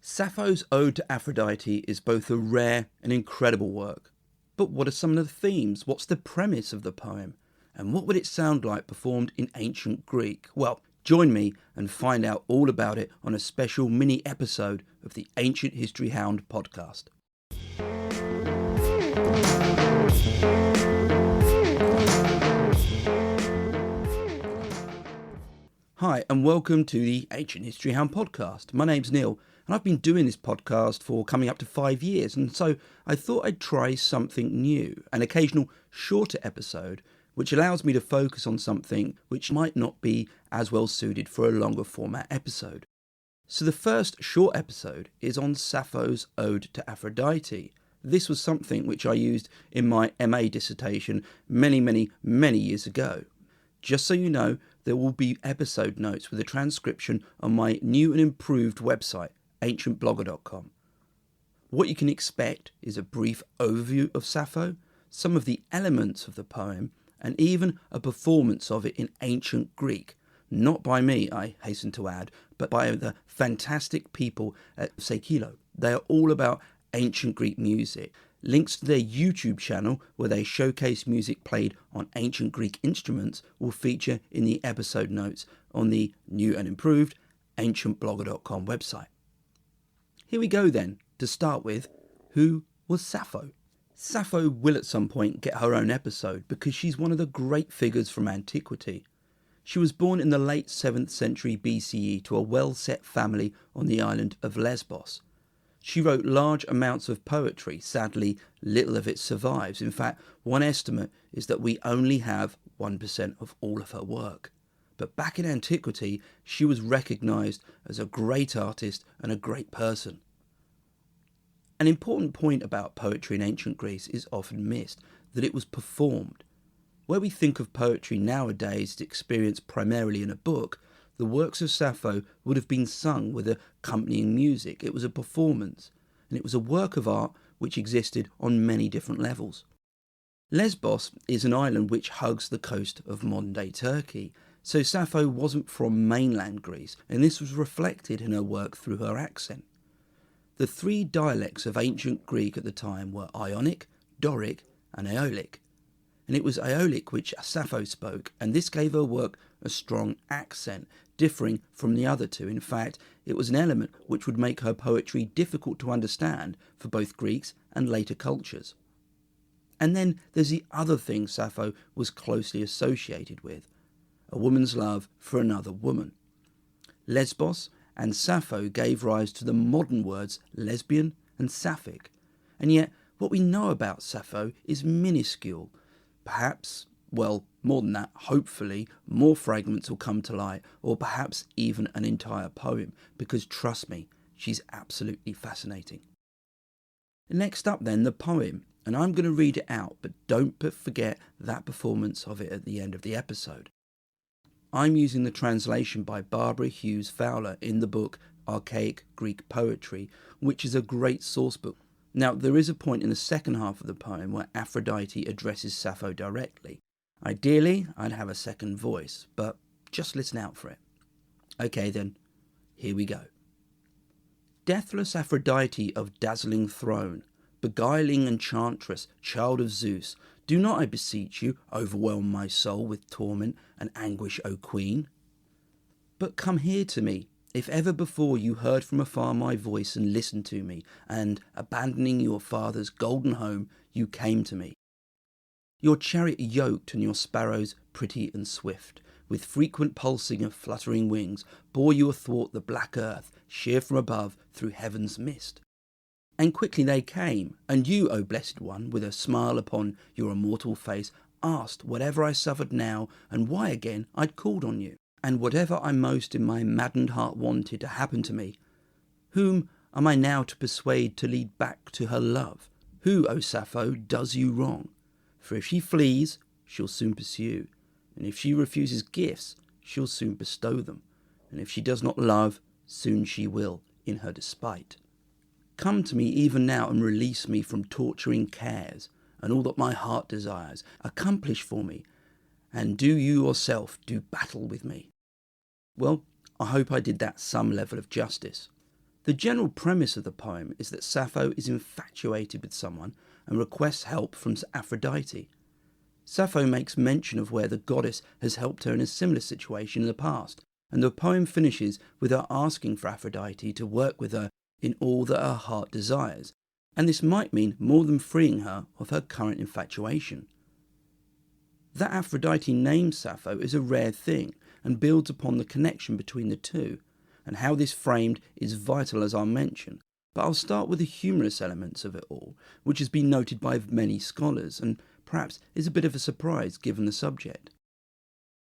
Sappho's Ode to Aphrodite is both a rare and incredible work. But what are some of the themes? What's the premise of the poem? And what would it sound like performed in ancient Greek? Well, join me and find out all about it on a special mini episode of the Ancient History Hound podcast. Hi, and welcome to the Ancient History Hound podcast. My name's Neil, and I've been doing this podcast for coming up to 5 years, and so I thought I'd try something new, an occasional shorter episode, which allows me to focus on something which might not be as well suited for a longer format episode. So the first short episode is on Sappho's Ode to Aphrodite. This was something which I used in my MA dissertation many years ago. Just so you know, there will be episode notes with a transcription on my new and improved website, ancientblogger.com. What you can expect is a brief overview of Sappho, some of the elements of the poem, and even a performance of it in ancient Greek. Not by me, I hasten to add, but by the fantastic people at Sekilo. They are all about ancient Greek music. Links to their YouTube channel, where they showcase music played on ancient Greek instruments, will feature in the episode notes on the new and improved ancientblogger.com website. Here we go then. To start with, who was Sappho? Sappho will at some point get her own episode because she's one of the great figures from antiquity. She was born in the late 7th century BCE to a well-set family on the island of Lesbos. She wrote large amounts of poetry. Sadly, little of it survives. In fact, one estimate is that we only have 1% of all of her work. But back in antiquity, she was recognised as a great artist and a great person. An important point about poetry in ancient Greece is often missed, that it was performed. Where we think of poetry nowadays as experienced primarily in a book, the works of Sappho would have been sung with accompanying music. It was a performance, and it was a work of art which existed on many different levels. Lesbos is an island which hugs the coast of modern-day Turkey, so Sappho wasn't from mainland Greece, and this was reflected in her work through her accent. The three dialects of ancient Greek at the time were Ionic, Doric, and Aeolic. And it was Aeolic which Sappho spoke, and this gave her work a strong accent, differing from the other two. In fact, it was an element which would make her poetry difficult to understand for both Greeks and later cultures. And then there's the other thing Sappho was closely associated with, a woman's love for another woman. Lesbos and Sappho gave rise to the modern words lesbian and sapphic, and yet what we know about Sappho is minuscule. Perhaps, well, more than that, hopefully, more fragments will come to light, or perhaps even an entire poem, because trust me, she's absolutely fascinating. Next up then, the poem, and I'm going to read it out, but don't forget that performance of it at the end of the episode. I'm using the translation by Barbara Hughes Fowler in the book Archaic Greek Poetry, which is a great sourcebook. Now, there is a point in the second half of the poem where Aphrodite addresses Sappho directly. Ideally, I'd have a second voice, but just listen out for it. Okay then, here we go. Deathless Aphrodite of dazzling throne, beguiling enchantress, child of Zeus, do not, I beseech you, overwhelm my soul with torment and anguish, O queen. But come here to me, if ever before you heard from afar my voice and listened to me, and, abandoning your father's golden home, you came to me. Your chariot yoked and your sparrows pretty and swift, with frequent pulsing of fluttering wings, bore you athwart the black earth, sheer from above through heaven's mist. And quickly they came, and you, O blessed one, with a smile upon your immortal face, asked whatever I suffered now, and why again I'd called on you. And whatever I most in my maddened heart wanted to happen to me, whom am I now to persuade to lead back to her love? Who, O Sappho, does you wrong? For if she flees, she'll soon pursue, and if she refuses gifts, she'll soon bestow them, and if she does not love, soon she will, in her despite. Come to me even now and release me from torturing cares, and all that my heart desires, accomplish for me, and do you yourself do battle with me. Well, I hope I did that some level of justice. The general premise of the poem is that Sappho is infatuated with someone and requests help from Aphrodite. Sappho makes mention of where the goddess has helped her in a similar situation in the past, and the poem finishes with her asking for Aphrodite to work with her in all that her heart desires, and this might mean more than freeing her of her current infatuation. That Aphrodite names Sappho is a rare thing and builds upon the connection between the two, and how this framed is vital as I'll mention, but I'll start with the humorous elements of it all, which has been noted by many scholars, and perhaps is a bit of a surprise given the subject.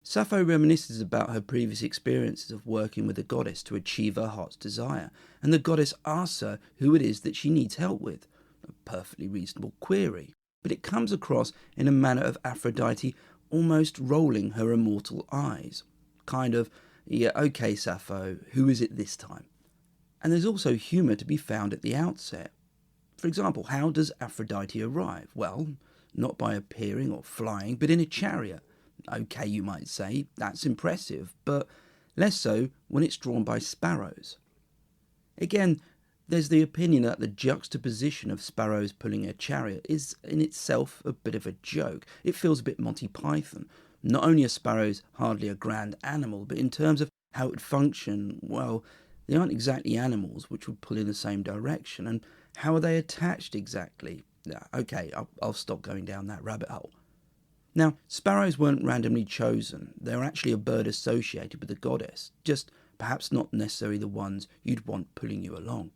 Sappho reminisces about her previous experiences of working with the goddess to achieve her heart's desire, and the goddess asks her who it is that she needs help with. A perfectly reasonable query, but it comes across in a manner of Aphrodite almost rolling her immortal eyes. Kind of, yeah, okay Sappho, who is it this time? And there's also humour to be found at the outset. For example, how does Aphrodite arrive? Well, not by appearing or flying, but in a chariot. Okay, you might say, that's impressive, but less so when it's drawn by sparrows. Again, there's the opinion that the juxtaposition of sparrows pulling a chariot is in itself a bit of a joke. It feels a bit Monty Python. Not only are sparrows hardly a grand animal, but in terms of how it would function, well, they aren't exactly animals which would pull in the same direction. And how are they attached exactly? Okay, I'll stop going down that rabbit hole. Now, sparrows weren't randomly chosen. They're actually a bird associated with the goddess, just perhaps not necessarily the ones you'd want pulling you along.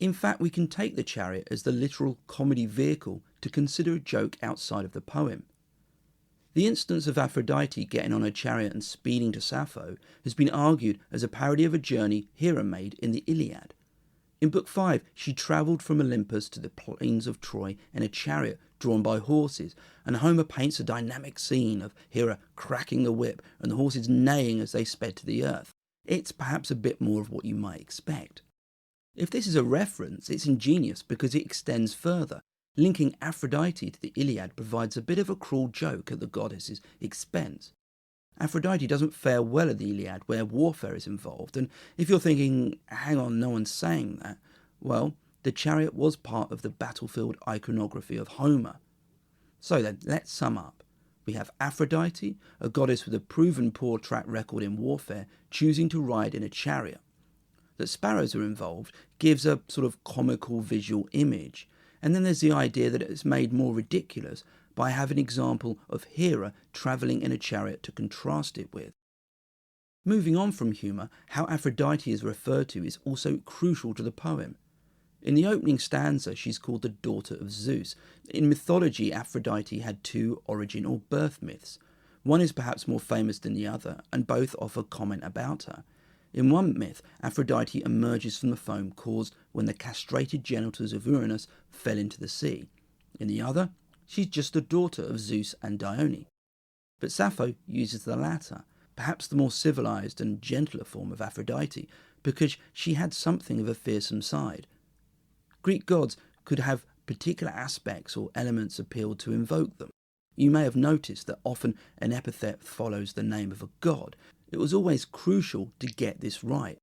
In fact, we can take the chariot as the literal comedy vehicle to consider a joke outside of the poem. The instance of Aphrodite getting on a chariot and speeding to Sappho has been argued as a parody of a journey Hera made in the Iliad. In Book 5, she travelled from Olympus to the plains of Troy in a chariot drawn by horses, and Homer paints a dynamic scene of Hera cracking the whip and the horses neighing as they sped to the earth. It's perhaps a bit more of what you might expect. If this is a reference, it's ingenious because it extends further. Linking Aphrodite to the Iliad provides a bit of a cruel joke at the goddess's expense. Aphrodite doesn't fare well at the Iliad, where warfare is involved, and if you're thinking, hang on, no one's saying that, well, the chariot was part of the battlefield iconography of Homer. So then, let's sum up. We have Aphrodite, a goddess with a proven poor track record in warfare, choosing to ride in a chariot. That sparrows are involved gives a sort of comical visual image, and then there's the idea that it's made more ridiculous by having an example of Hera travelling in a chariot to contrast it with. Moving on from humour, how Aphrodite is referred to is also crucial to the poem. In the opening stanza, she's called the daughter of Zeus. In mythology, Aphrodite had two origin or birth myths. One is perhaps more famous than the other, and both offer comment about her. In one myth, Aphrodite emerges from the foam caused when the castrated genitals of Uranus fell into the sea. In the other, she's just a daughter of Zeus and Dione. But Sappho uses the latter, perhaps the more civilized and gentler form of Aphrodite, because she had something of a fearsome side. Greek gods could have particular aspects or elements appealed to invoke them. You may have noticed that often an epithet follows the name of a god. It was always crucial to get this right.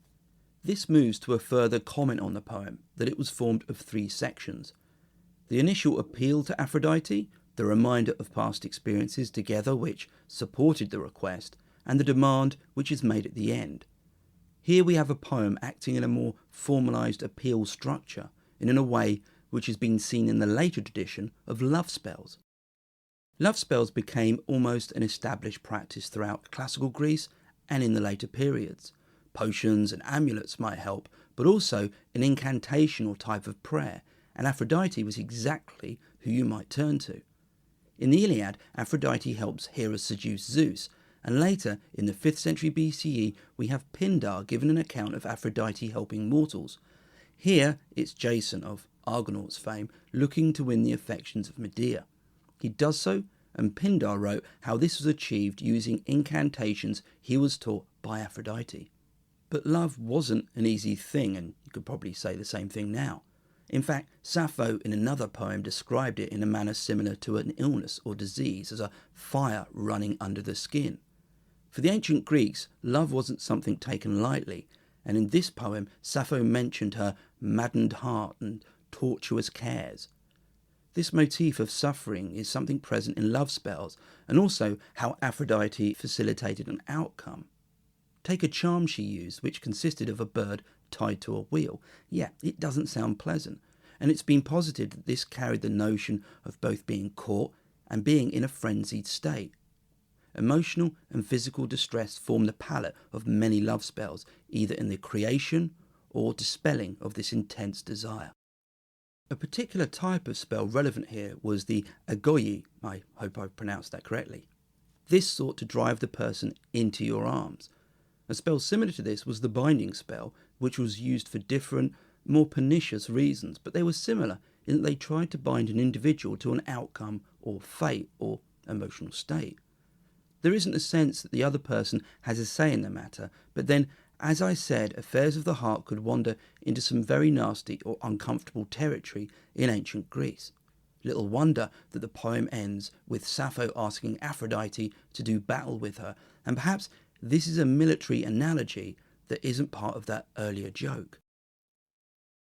This moves to a further comment on the poem, that it was formed of three sections. The initial appeal to Aphrodite, the reminder of past experiences together which supported the request, and the demand which is made at the end. Here we have a poem acting in a more formalised appeal structure, and in a way which has been seen in the later tradition of love spells. Love spells became almost an established practice throughout classical Greece and in the later periods. Potions and amulets might help, but also an incantation or type of prayer, and Aphrodite was exactly who you might turn to. In the Iliad, Aphrodite helps Hera seduce Zeus, and later, in the 5th century BCE, we have Pindar giving an account of Aphrodite helping mortals. Here, it's Jason of Argonaut's fame looking to win the affections of Medea. He does so, and Pindar wrote how this was achieved using incantations he was taught by Aphrodite. But love wasn't an easy thing, and you could probably say the same thing now. In fact, Sappho in another poem described it in a manner similar to an illness or disease, as a fire running under the skin. For the ancient Greeks, love wasn't something taken lightly, and in this poem Sappho mentioned her maddened heart and tortuous cares. This motif of suffering is something present in love spells, and also how Aphrodite facilitated an outcome. Take a charm she used which consisted of a bird tied to a wheel. Yeah, it doesn't sound pleasant, and it's been posited that this carried the notion of both being caught and being in a frenzied state. Emotional and physical distress form the palette of many love spells, either in the creation or dispelling of this intense desire. A particular type of spell relevant here was the agoyi, I hope I pronounced that correctly. This sought to drive the person into your arms. A spell similar to this was the binding spell, which was used for different, more pernicious reasons, but they were similar in that they tried to bind an individual to an outcome or fate or emotional state. There isn't a sense that the other person has a say in the matter, but then, as I said, affairs of the heart could wander into some very nasty or uncomfortable territory in ancient Greece. Little wonder that the poem ends with Sappho asking Aphrodite to do battle with her, and perhaps this is a military analogy that isn't part of that earlier joke.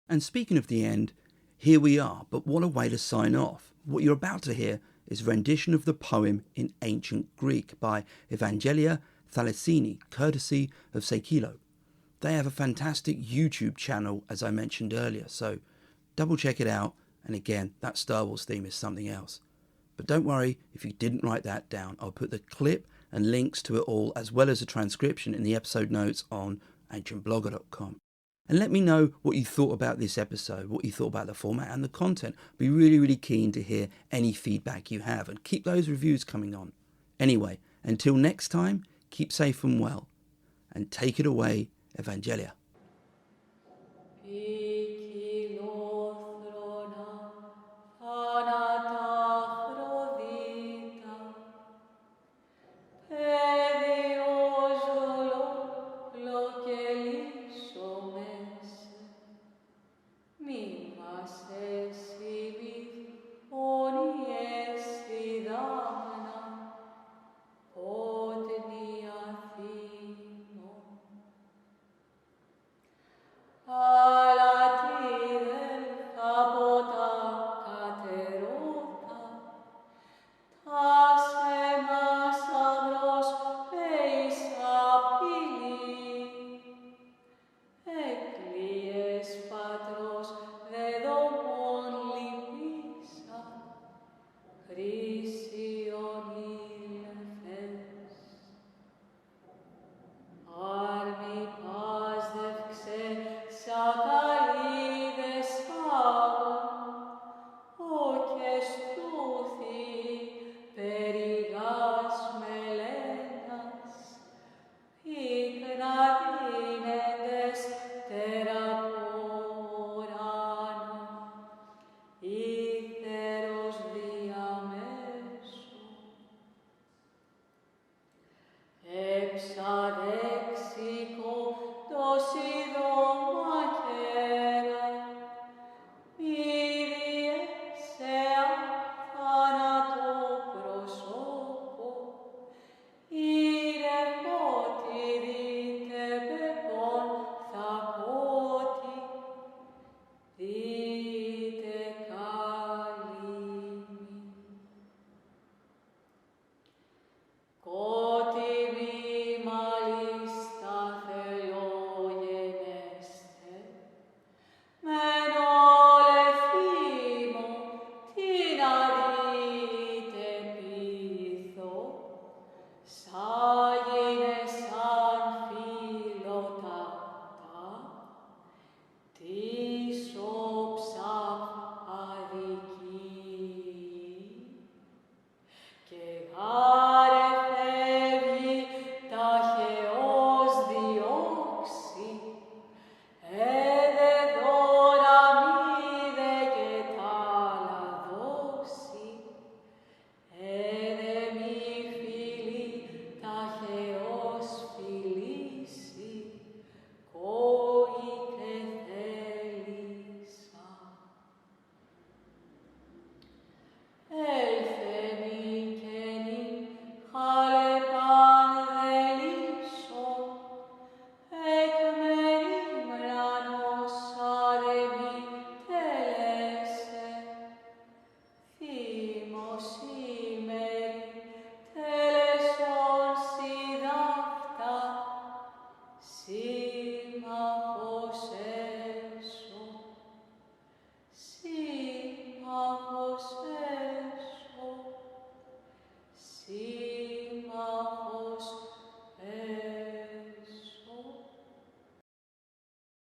And speaking of the end, here we are, but what a way to sign off. What you're about to hear is a rendition of the poem in ancient Greek by Evangelia Thalassini, courtesy of Sekilo. They have a fantastic YouTube channel, as I mentioned earlier, so double check it out, and again, that Star Wars theme is something else. But don't worry if you didn't write that down. I'll put the clip and links to it all, as well as a transcription in the episode notes on ancientblogger.com. And let me know what you thought about this episode, what you thought about the format and the content. I'd be really, really keen to hear any feedback you have, and keep those reviews coming on. Anyway, until next time, keep safe and well, and take it away, Evangelia.